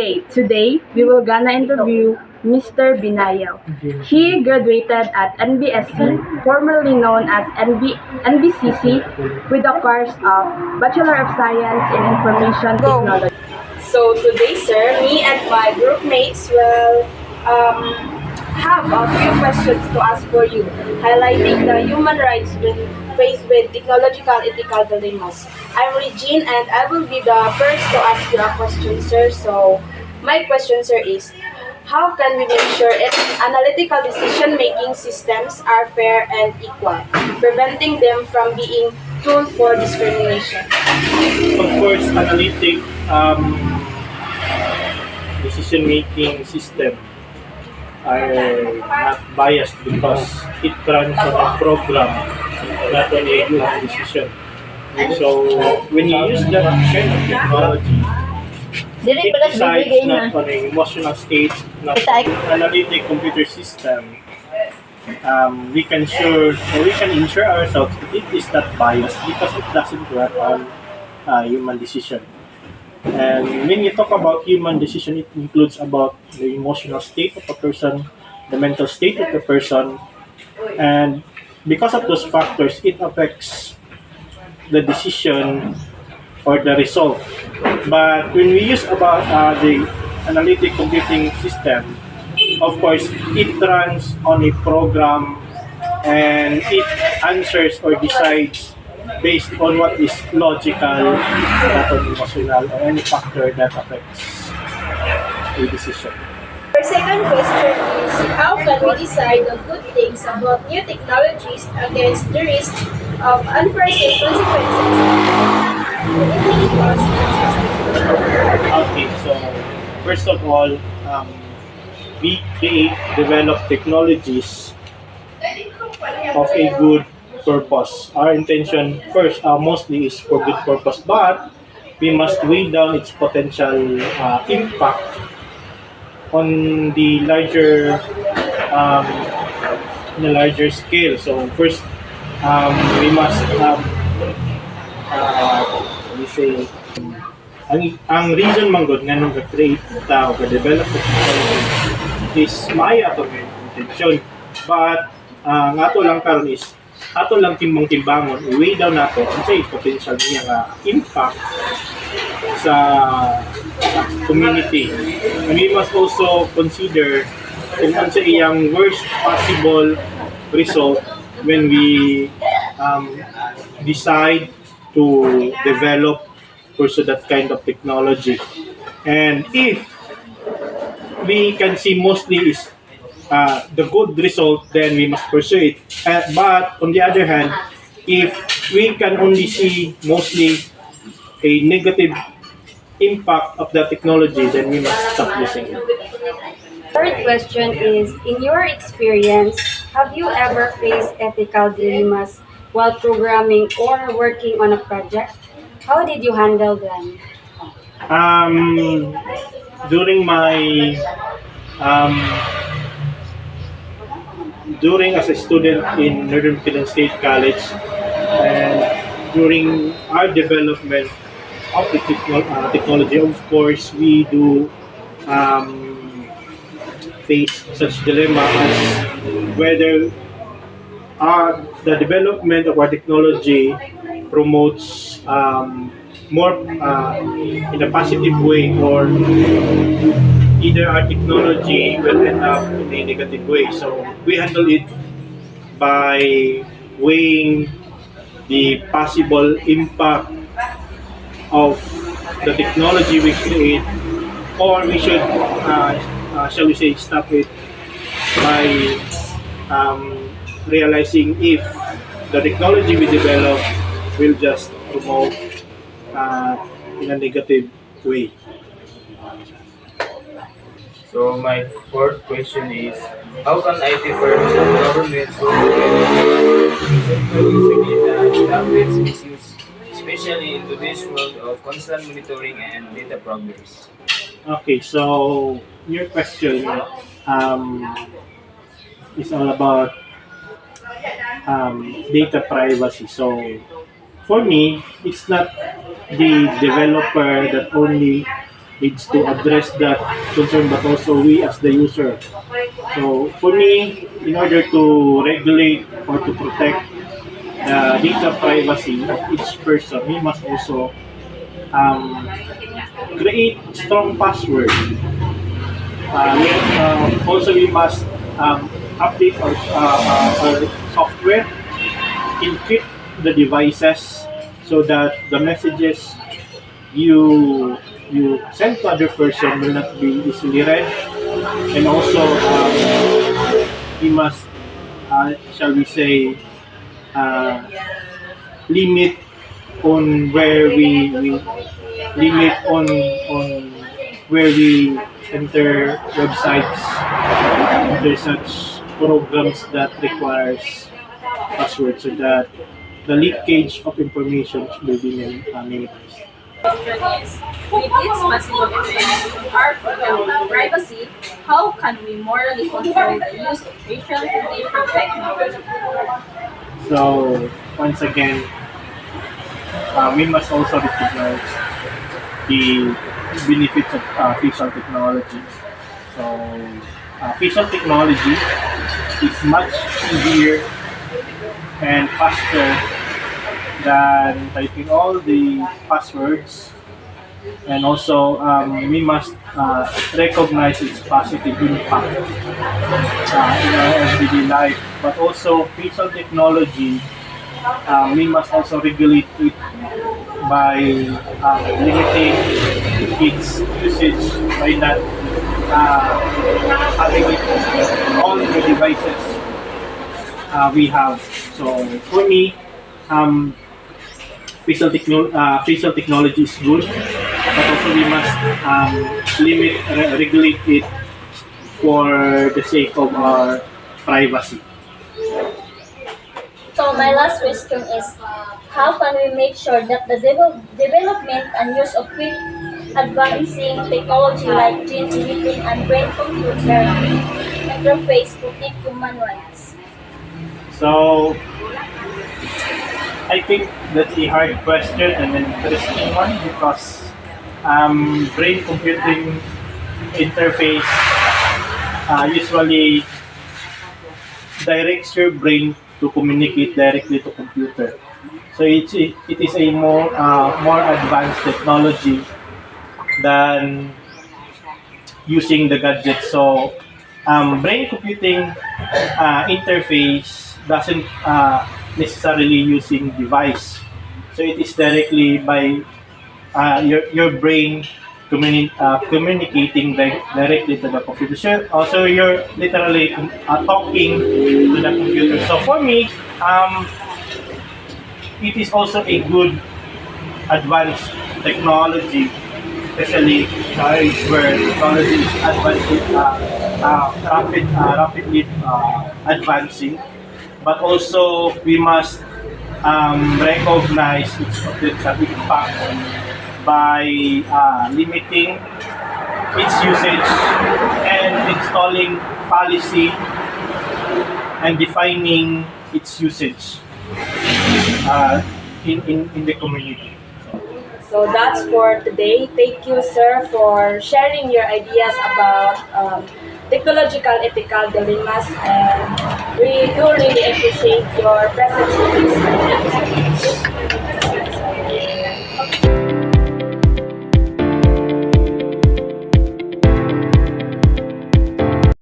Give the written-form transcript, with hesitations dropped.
Okay, today we will gonna interview Mr. Binayaw. He graduated at NBSC, formerly known as NBCC, with a course of Bachelor of Science in Information Technology. So today, sir, me and my group mates will have a few questions to ask for you, highlighting the human rights when faced with technological ethical dilemmas. I'm Regine and I will be the first to ask you a question, sir. So my question, sir, is how can we make sure analytical decision-making systems are fair and equal, preventing them from being tool for discrimination? Of course, analytic decision-making system are not biased because it runs on a program, not on a human decision. So when you use that kind of technology, it decides not on an emotional state, not on an analytic computer system. We can ensure ourselves that it is not biased because it doesn't run on human decision. And when you talk about human decision, it includes about the emotional state of a person, the mental state of the person, and because of those factors, it affects the decision or the result. But when we use about the analytic computing system, of course, it runs on a program and it answers or decides based on what is logical, not on emotional or any factor that affects a decision. Our second question is, how can we decide the good things about new technologies against the risk of unforeseen consequences? Okay, so first of all, we develop technologies of a good purpose. Our intention first, mostly is for good purpose, but we must weigh down its potential impact on um, the larger scale. So first, we must we say ang reason man gud nga nung ga-create ta o ga-develop og technology is maya to intention, but ang ato lang karon is ato lang timbang-timbangon i-weigh down nato unsay potential niya nga impact sa community. And we must also consider kung ano iyang worst possible result when we decide to develop, pursue that kind of technology. And if we can see mostly is the good result, then we must pursue it. But on the other hand, if we can only see mostly a negative impact of the technology, then we must stop using it. Third question is, in your experience, have you ever faced ethical dilemmas while programming or working on a project? How did you handle them? During my during as a student in Northern Philippine State College and during our development of the technology, of course, we do face such dilemma as whether the development of our technology promotes more in a positive way, or either our technology will end up in a negative way. So we handle it by weighing the possible impact of the technology we create, or we should, shall we say, stop it by realizing if the technology we develop will just promote in a negative way. So my fourth question is, how can IT firms and governments work together to stop its misuse, especially in today's world of constant monitoring and data progress? Okay, so your question is all about data privacy. So for me, it's not the developer that only needs to address that concern, but also we as the user. So for me, in order to regulate or to protect the data privacy of each person, we must also um, create strong password. Also, we must update our software, encrypt the devices so that the messages you send to other person will not be easily read, and also we must, shall we say, uh, limit on where we limit on where we enter websites, enter such programs that requires password so that the leakage of information will be minimized. Is, with its possible effects on our privacy, how can we morally control the use of facial recognition technology? So once again, we must also recognize the benefits of facial technology. So facial technology is much easier and faster than typing all the passwords, and also we must recognize its positive impact in our everyday life. But also facial technology, we must also regulate it by limiting its usage by not having it on all the devices we have. So for me, um, facial technology is good, but also we must regulate it for the sake of our privacy. So my last question is, how can we make sure that the development and use of quick advancing technology like gene editing and brain computer interface protect human rights? So I think that's a hard question and an interesting one because brain computing interface usually directs your brain to communicate directly to computer. So it is a more advanced technology than using the gadget. So brain computing interface doesn't necessarily using device. So it is directly by your brain communicating directly to the computer. So also, you're literally talking to the computer. So for me, it is also a good advanced technology, especially in our age where technology is rapidly advancing. But also, we must recognize its potential impact by limiting its usage and installing policy and defining its usage uh, in the community. So that's for today. Thank you, sir, for sharing your ideas about technological ethical dilemmas, and we do really appreciate your presence in this episode.